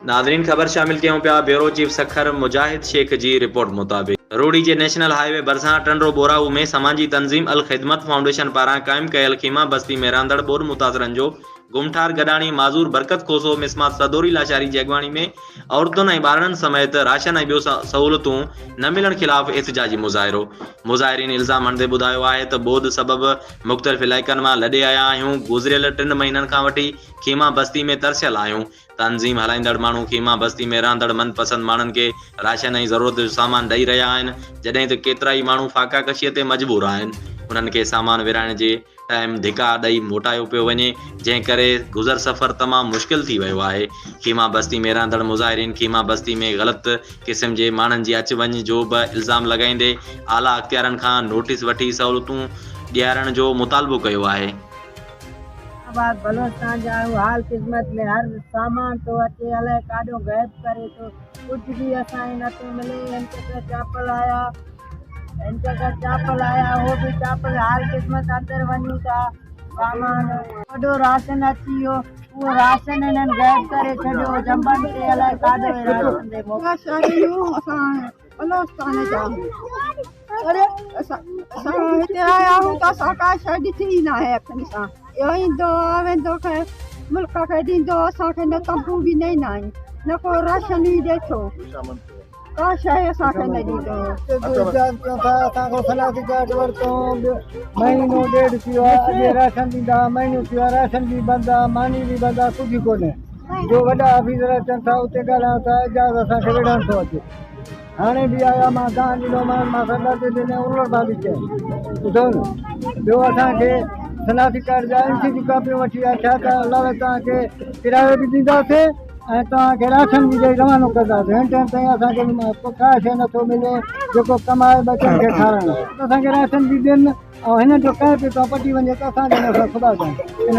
नाज़रीन ख़बर शामिल कयूं पिया ब्यूरो चीफ सखर मुजाहिद शेख जी रिपोर्ट मुताबिक़ रोड़ी जे नेशनल हाईवे भरिसां टंडो बोराऊ में समाजी तंज़ीम अल ख़िदमत फाउंडेशन पारां क़ाइमु कयल ख़ीमा बस्ती में रहंदड़ ॿोर मुतासिरनि जो गुमठार गडाणी माज़ूर बरकत खोसो मिसमात सदोरी लाचारी जगवाणी में औरतुनि ऐं ॿारनि समेत राशन ऐं ॿियो सहूलतूं न मिलण ख़िलाफ़ एहतिजाजी मुज़ाहिरो। मुज़ाहिरीन इल्ज़ाम हणंदे ॿुधायो आहे त ॿोॾि सबबि मुख़्तलिफ़ इलाइक़नि मां लॾे आया आहियूं। गुज़िरियल 3 महीननि खां वठी ख़ीमा बस्ती में तरसियल आहियूं। तंज़ीम हलाईंदड़ माण्हू ख़ीमा बस्ती में रहंदड़ मनपसंद माण्हुनि खे राशन ऐं ज़रूरत जो सामान ॾेई रहिया आहिनि, जॾहिं त केतिरा ई माण्हू फाका कशीअ ते मजबूर आहिनि। उन्हनि खे सामान विराइण जे टाइम धिका ॾेई मोटायो पियो वञे, जंहिं करे गुज़र सफ़र तमामु मुश्किल थी वियो आहे। ख़ीमा बस्ती में रहंदड़ मुज़ाहिरीन ख़ीमा बस्ती में ग़लति क़िस्म जे माण्हुनि जी अचु वञ जो बि इल्ज़ाम लॻाईंदे आला अख़्तियारनि खां नोटिस वठी सहूलतूं ॾियारण जो मुतालबो कयो आहे। बलोचिस्तान जा हाल ख़िदमत में हर सामान तो अचे अलाए काॾो गैप करे तो कुछ भी असांखे नथो मिले। चापल आया वो भी चापल हाल ख़िदमत अंदर वञी था सामान वॾो राशन अची वियो, उहो राशन इन्हनि गैप करे छॾियो जंबनि ते अलाए काॾो राशन ॾे बलोचिस्तान जा। अरे असां हिते आया आहियूं त असां का शइ ॾिठी ई न आहे अखियुनि सां। इहो ईंदो वेंदो खे मुल्क खे ॾींदो, असांखे न तंबू बि न ईंदा आहिनि, न को राशन ई ॾे थो, का शइ असांखे न ॾींदो। असांखो सलासी कार्ड वरितो, महीनो ॾेढ थी वियो आहे, अॼु राशन ॾींदा, महीनो थी वियो आहे, राशन बि बंदि आहे, मानी बि बंदि आहे, कुझु कोन्हे। जो वॾा ऑफिसर अचनि था उते ॻाल्हायूं था, एजाज़ असांखे विढ़ण थो अचे। हाणे बि आया मां तव्हां ॾिनोमांसि, मां सलाह ते ॾिने उलट बाबी चयो ॿुधो न। ॿियो असांखे सलासी कार्ड जा एंट्री जी कॉपियूं वठी आहे, छा त अलावा तव्हांखे किरायो बि ॾींदासीं ऐं तव्हांखे राशन बि ॾेई रवानो कंदासीं। हिन टाइम ताईं असांखे का शइ नथो मिले जेको कमाए बचनि खे खाराइणो। असांखे राशन बि ॾियनि ऐं हिन जो कंहिं बि पटी वञे त असांखे न ख़ुदा जाने।